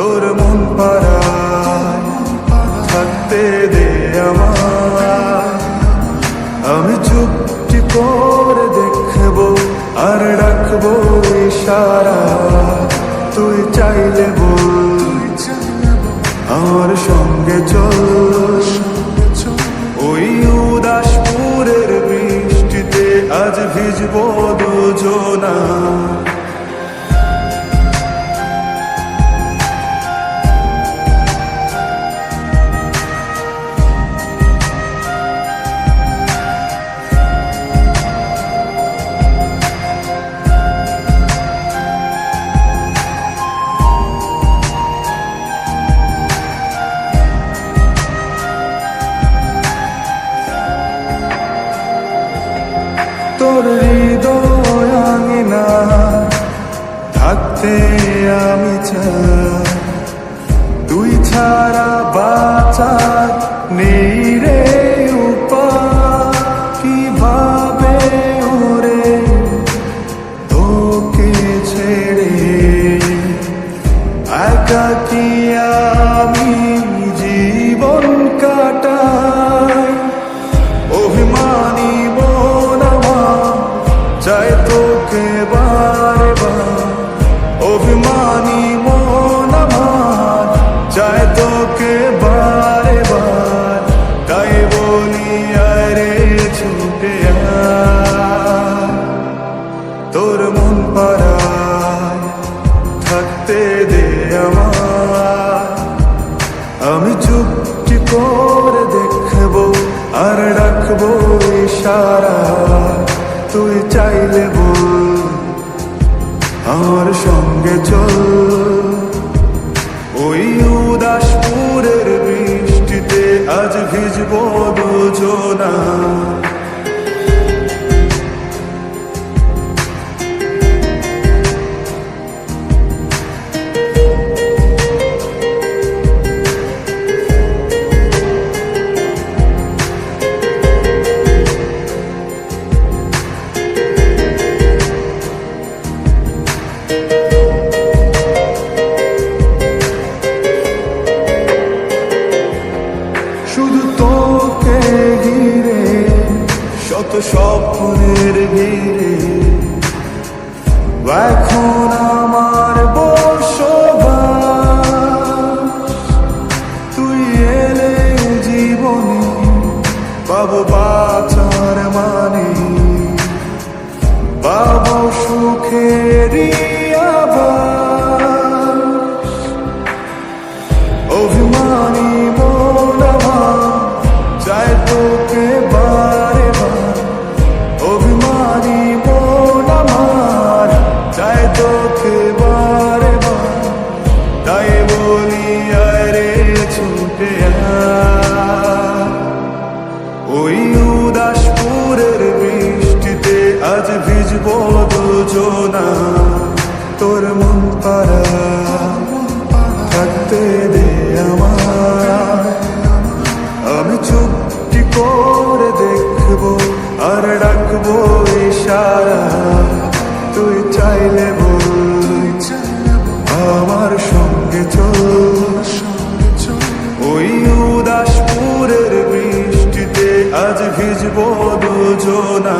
তোর মন পাড়ায় থাকতে দে আমায়। আমি চুপটি করে দেখবো আর ডাকবো ইশারা, তুই চাইলে বল আমার সঙ্গে চল। ওই উদাসপুরের বৃষ্টিতে আজ ভিজবো দুজনা। তোর হৃদয় আঙিনা থাকতে আমি চাই, তুই ছাড়া বাঁচার নেই রে উপায়। কিভাবে ওরে তোকে ছেড়ে একাকী আমি জীবন কাটাই। অভিমানী চাই তোকে বারে বার, অভিমানী মন আমার চাই তোকে বারে বার। তাই বলি আরে ছুটে আয়, তোর মন পাড়ায় থাকতে দে আমায়। আমি চুপটি করে দেখবো আর ডাকবো ইশারা, তুই চাইলে বল আমার সঙ্গে চল। ওই উদাসপুরের বৃষ্টিতে আজ ভিজবো দুজনা। শুধু তোকে ঘিরে শত স্বপ্নের ভিড়ে এখন আমার বসবাস। তুই এলে জীবনে পাবো বাঁচার মানে, পাবো সুখেরই আভাস। অভিমানী মন আমার চাই তোকে বারে বার, অভিমানী মন আমার চাই তোকে বারে বার। তাই বলি আরে ছুটে আয়, ওই উদাসপুরের বৃষ্টিতে আজ ভিজবো দুজনা। তোর মন পাড়ায় থাকতে দে আমায়। আমি চুপটি করে দেখবো আর ডাকবো ইশারা, তুই চাইলে বল আমার সঙ্গে চল। ওই উদাসপুরের বৃষ্টিতে আজ ভিজবো দুজনা।